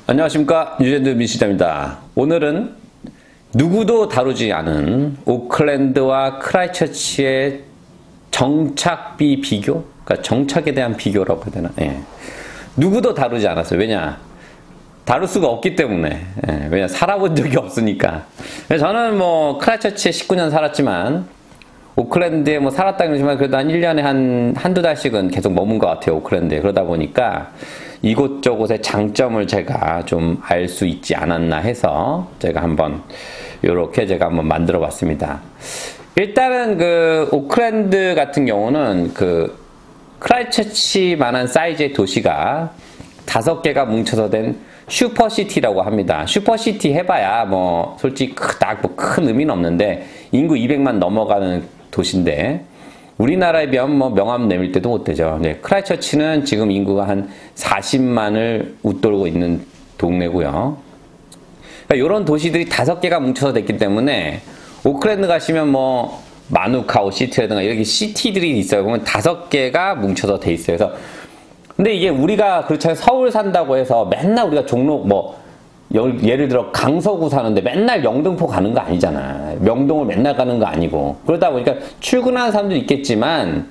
안녕하십니까, 유젠드 민시자입니다. 오늘은 누구도 다루지 않은 오클랜드와 크라이처치의 정착비 비교? 그러니까 정착에 대한 비교라고 해야 되나? 예. 누구도 다루지 않았어요. 왜냐? 다룰 수가 없기 때문에. 예. 왜냐? 살아본 적이 없으니까. 저는 뭐 크라이처치에 19년 살았지만 오클랜드에 뭐 살았다 그러지만 그래도 한 1년에 한두 달씩은 계속 머문 것 같아요. 오클랜드에. 그러다 보니까 이곳저곳의 장점을 제가 좀 알 수 있지 않았나 해서 제가 한번 만들어 봤습니다. 일단은 그 오클랜드 같은 경우는 그 크라이처치만한 사이즈의 도시가 5개가 뭉쳐서 된 슈퍼시티라고 합니다. 슈퍼시티 해봐야 뭐 솔직히 그닥 뭐 큰 의미는 없는데 인구 200만 넘어가는 도시인데 우리나라에 비하면 뭐 명함 내밀 때도 못 되죠. 네, 크라이처치는 지금 인구가 한 40만을 웃돌고 있는 동네고요. 그러니까 이런 도시들이 5개가 뭉쳐서 됐기 때문에 오클랜드 가시면 뭐 마누카우 시티라든가 이렇게 시티들이 있어요. 보면 5개가 뭉쳐서 돼 있어요. 그래서 근데 이게 우리가 그렇잖아요. 서울 산다고 해서 맨날 우리가 종로 뭐 예를 들어 강서구 사는데 맨날 영등포 가는 거 아니잖아. 명동을 맨날 가는 거 아니고. 그러다 보니까 출근하는 사람도 있겠지만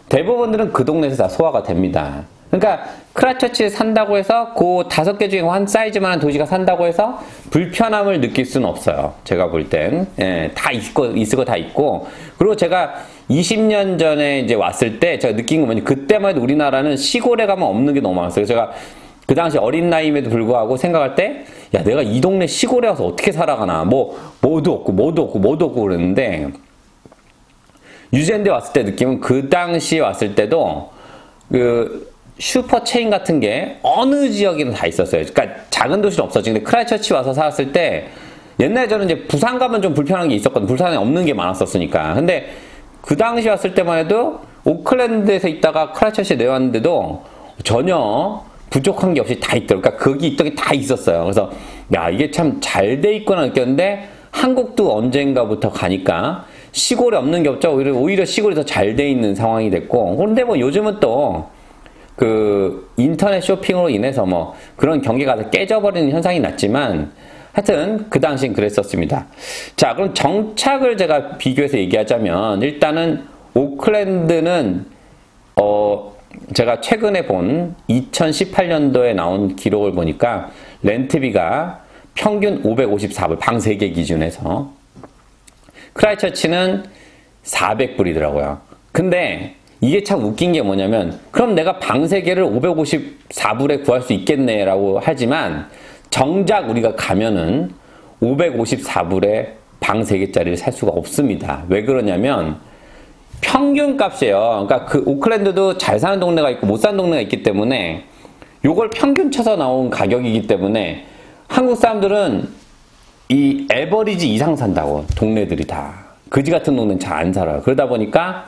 대부분들은 그 동네에서 다 소화가 됩니다. 그러니까 크라이처치에 산다고 해서 그 5개 중에 한 사이즈만한 도시가 산다고 해서 불편함을 느낄 수는 없어요. 제가 볼 땐. 예, 다 있을 거 다 있고. 그리고 제가 20년 전에 이제 왔을 때 제가 느낀 건 뭐냐면 그때만 해도 우리나라는 시골에 가면 없는 게 너무 많았어요. 제가 그 당시 어린 나이임에도 불구하고 생각할 때, 야, 내가 이 동네 시골에 와서 어떻게 살아가나. 뭐도 없고 그랬는데, 뉴질랜드에 왔을 때 느낌은 그 당시에 왔을 때도, 그, 슈퍼 체인 같은 게 어느 지역에는 다 있었어요. 그러니까 작은 도시는 없었지. 근데 크라이처치 와서 살았을 때, 옛날에 저는 이제 부산 가면 좀 불편한 게 있었거든. 부산에 없는 게 많았었으니까. 근데 그 당시 왔을 때만 해도 오클랜드에서 있다가 크라이처치에 내려왔는데도 전혀 부족한 게 없이 다 있더라고요. 그러니까 거기 있던 게 다 있었어요. 그래서 야, 이게 참 잘 돼 있구나 느꼈는데 한국도 언젠가부터 가니까 시골에 없는 게 없죠. 오히려 시골이 더 잘 돼 있는 상황이 됐고. 그런데 뭐 요즘은 또 그 인터넷 쇼핑으로 인해서 뭐 그런 경계가 깨져버리는 현상이 났지만 하여튼 그 당시엔 그랬었습니다. 자, 그럼 정착을 제가 비교해서 얘기하자면 일단은 오클랜드는 제가 최근에 본 2018년도에 나온 기록을 보니까 렌트비가 평균 554불, 방 3개 기준에서. 크라이처치는 400불이더라고요. 근데 이게 참 웃긴 게 뭐냐면 그럼 내가 방 3개를 554불에 구할 수 있겠네 라고 하지만 정작 우리가 가면은 554불에 방 3개짜리를 살 수가 없습니다. 왜 그러냐면 평균 값이에요. 그러니까 그 오클랜드도 잘 사는 동네가 있고 못 사는 동네가 있기 때문에 요걸 평균 쳐서 나온 가격이기 때문에 한국 사람들은 이 에버리지 이상 산다고. 동네들이 다 그지 같은 동네는 잘 안 살아요. 그러다 보니까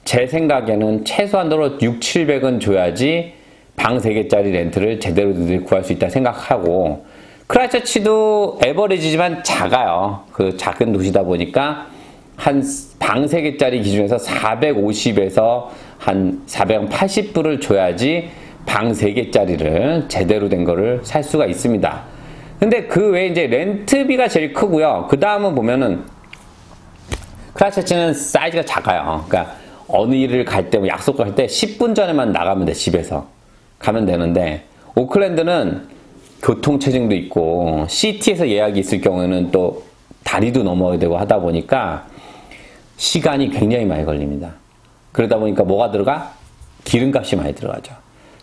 제 생각에는 최소한으로 600~700은 줘야지 방 3개짜리 렌트를 제대로 구할 수 있다 생각하고, 크라이처치도 에버리지지만 작아요. 그 작은 도시다 보니까 한 방 3개짜리 기준에서 450에서 한 480불을 줘야지 방 3개짜리를 제대로 된 거를 살 수가 있습니다. 근데 그 외에 이제 렌트비가 제일 크고요. 그 다음은 보면은 크라이처치는 사이즈가 작아요. 그러니까 어느 일을 갈 때, 뭐 약속을 할 때 10분 전에만 나가면 돼. 집에서 가면 되는데 오클랜드는 교통체증도 있고 시티에서 예약이 있을 경우에는 또 다리도 넘어야 되고 하다 보니까 시간이 굉장히 많이 걸립니다. 그러다 보니까 뭐가 들어가? 기름값이 많이 들어가죠.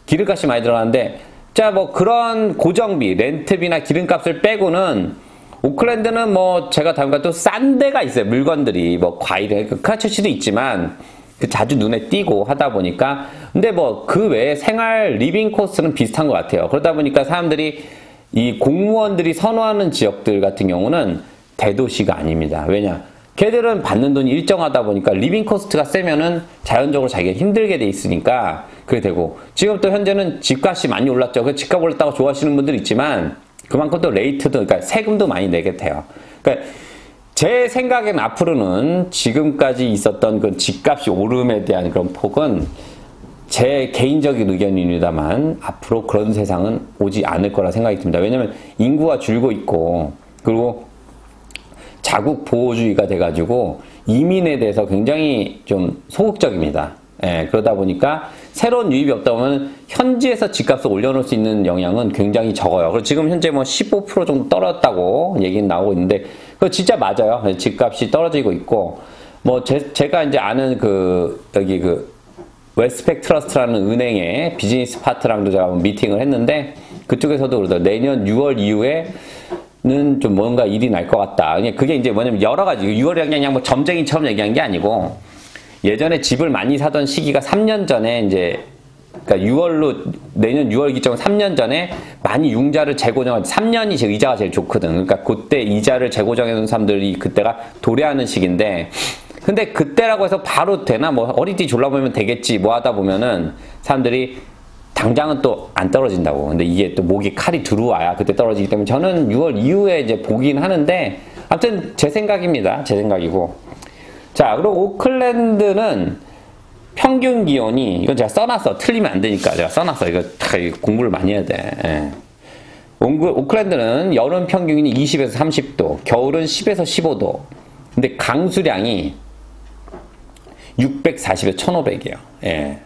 기름값이 많이 들어가는데 자, 뭐 그런 고정비, 렌트비나 기름값을 빼고는 오클랜드는 뭐 제가 다음과 또 싼 데가 있어요. 물건들이 뭐 과일, 크라이처치도 있지만 자주 눈에 띄고 하다 보니까. 근데 뭐 그 외에 생활 리빙 코스트는 비슷한 것 같아요. 그러다 보니까 사람들이 이 공무원들이 선호하는 지역들 같은 경우는 대도시가 아닙니다. 왜냐? 걔들은 받는 돈이 일정하다 보니까 리빙 코스트가 세면은 자연적으로 자기가 힘들게 돼 있으니까 그게 되고, 지금 또 현재는 집값이 많이 올랐죠. 그 집값 올랐다고 좋아하시는 분들 있지만 그만큼 또 레이트도, 그러니까 세금도 많이 내게 돼요. 그러니까 제 생각엔 앞으로는 지금까지 있었던 그 집값이 오름에 대한 그런 폭은 제 개인적인 의견입니다만 앞으로 그런 세상은 오지 않을 거라 생각이 듭니다. 왜냐하면 인구가 줄고 있고 그리고 자국 보호주의가 돼가지고 이민에 대해서 굉장히 좀 소극적입니다. 예, 그러다 보니까 새로운 유입이 없다 보면 현지에서 집값을 올려놓을 수 있는 영향은 굉장히 적어요. 그리고 지금 현재 뭐 15% 정도 떨어졌다고 얘기는 나오고 있는데 그거 진짜 맞아요. 집값이 떨어지고 있고 뭐 제가 이제 아는 여기 웨스트팩 트러스트라는 은행의 비즈니스 파트너랑도 제가 미팅을 했는데 그쪽에서도 그러더라고요. 내년 6월 이후에는 좀 뭔가 일이 날 것 같다. 그게 이제 뭐냐면 여러 가지 6월이 그냥 뭐 점쟁이처럼 얘기한 게 아니고 예전에 집을 많이 사던 시기가 3년 전에 이제 그러니까 내년 6월 기점 3년 전에 많이 융자를 재고정한 3년이 제 의자가 제일 좋거든. 그러니까 그때 이자를 재고정해 놓은 사람들이 그때가 도래하는 시기인데 근데 그때라고 해서 바로 되나 뭐 어리띠 졸라보면 되겠지 뭐 하다 보면은 사람들이 당장은 또 안 떨어진다고. 근데 이게 또 목이 칼이 들어와야 그때 떨어지기 때문에 저는 6월 이후에 이제 보긴 하는데 아무튼 제 생각입니다. 제 생각이고. 자, 그리고 오클랜드는 평균 기온이 이건 제가 써놨어. 틀리면 안 되니까 제가 써놨어. 이거 공부를 많이 해야 돼. 예. 오클랜드는 여름 평균이 20에서 30도, 겨울은 10에서 15도. 근데 강수량이 640에서 1500이에요. 예.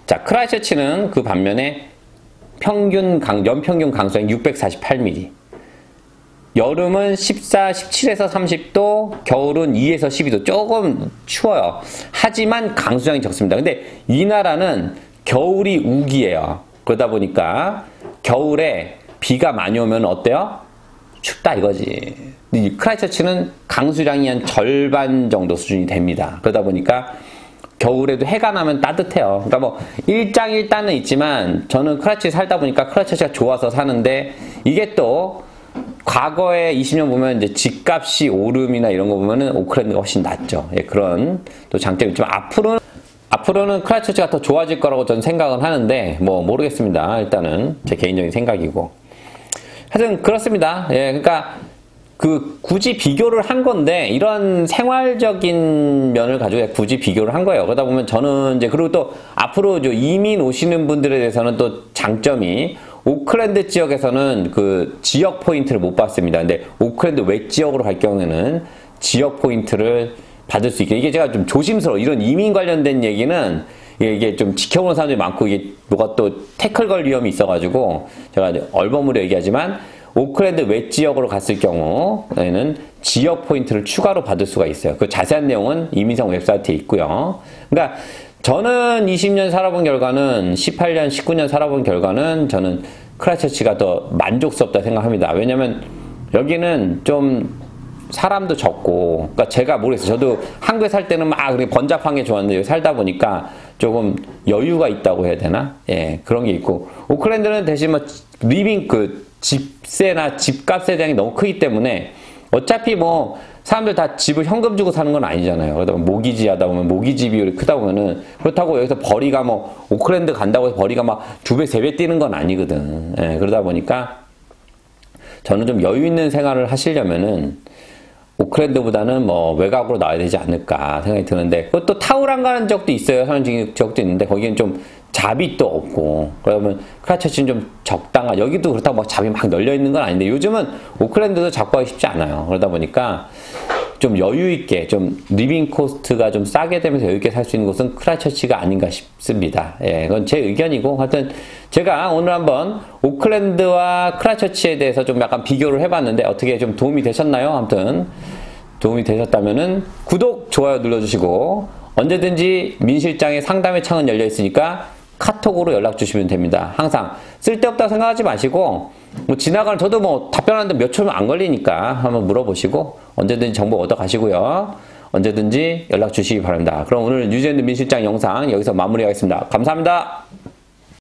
자, 크라이처치는 그 반면에 연평균 강수량이 648mm. 여름은 17에서 30도, 겨울은 2에서 12도. 조금 추워요. 하지만 강수량이 적습니다. 근데 이 나라는 겨울이 우기예요. 그러다 보니까 겨울에 비가 많이 오면 어때요? 춥다 이거지. 크라이처치는 강수량이 한 절반 정도 수준이 됩니다. 그러다 보니까 겨울에도 해가 나면 따뜻해요. 그러니까 뭐 일장일단은 있지만 저는 크라이처치 살다 보니까 크라이처치가 좋아서 사는데 이게 또 과거에 20년 보면 이제 집값이 오름이나 이런 거 보면은 오클랜드가 훨씬 낫죠. 예, 그런 또 장점이 있지만 앞으로는 크라이처치가 더 좋아질 거라고 저는 생각은 하는데 뭐 모르겠습니다. 일단은 제 개인적인 생각이고. 하여튼 그렇습니다. 예, 그러니까 굳이 비교를 한 건데 이런 생활적인 면을 가지고 굳이 비교를 한 거예요. 그러다 보면 저는 이제 그리고 또 앞으로 이민 오시는 분들에 대해서는 또 장점이 오클랜드 지역에서는 그 지역 포인트를 못 받습니다. 근데 오클랜드 외 지역으로 갈 경우에는 지역 포인트를 받을 수 있게. 이게 제가 좀 조심스러워. 이런 이민 관련된 얘기는 이게 좀 지켜보는 사람들이 많고 이게 뭐가 또 태클 걸 위험이 있어가지고 제가 얼버무려 얘기하지만 오클랜드 외 지역으로 갔을 경우에는 지역 포인트를 추가로 받을 수가 있어요. 그 자세한 내용은 이민성 웹사이트에 있고요. 그러니까 저는 20년 살아본 결과는 18년, 19년 살아본 결과는 저는 크라이처치가 더 만족스럽다 생각합니다. 왜냐면 여기는 좀 사람도 적고, 그러니까 제가 모르겠어요. 저도 한국에 살 때는 막 번잡한 게 좋았는데 여기 살다 보니까 조금 여유가 있다고 해야 되나? 예, 그런 게 있고. 오클랜드는 대신 뭐 집세나 집값에 대한 게 너무 크기 때문에 어차피 뭐 사람들 다 집을 현금 주고 사는 건 아니잖아요. 그러다 보면 모기지 하다 보면 모기지 비율이 크다 보면은 그렇다고 여기서 벌이가 뭐 오클랜드 간다고 해서 벌이가 막 2배, 3배 뛰는 건 아니거든. 예, 그러다 보니까 저는 좀 여유 있는 생활을 하시려면은 오클랜드보다는 뭐 외곽으로 나와야 되지 않을까 생각이 드는데 그것도 타우랑 가는 적도 있어요. 사는 지역도 있는데 거기는 좀 잡이 또 없고 그러면 크라이처치는 좀 적당한 여기도 그렇다고 막 잡이 막 널려 있는 건 아닌데 요즘은 오클랜드도 잡고 하기 쉽지 않아요. 그러다 보니까 좀 여유 있게 좀 리빙 코스트가 좀 싸게 되면서 여유 있게 살 수 있는 곳은 크라이처치가 아닌가 싶습니다. 예, 그건 제 의견이고 하여튼 제가 오늘 한번 오클랜드와 크라이처치에 대해서 좀 약간 비교를 해봤는데 어떻게 좀 도움이 되셨나요? 아무튼 도움이 되셨다면은 구독, 좋아요 눌러주시고 언제든지 민실장의 상담의 창은 열려 있으니까 카톡으로 연락 주시면 됩니다. 항상 쓸데없다고 생각하지 마시고 뭐 지나가는 저도 뭐 답변하는데 몇 초면 안 걸리니까 한번 물어보시고 언제든지 정보 얻어 가시고요. 언제든지 연락 주시기 바랍니다. 그럼 오늘 뉴질랜드 민실장 영상 여기서 마무리하겠습니다. 감사합니다.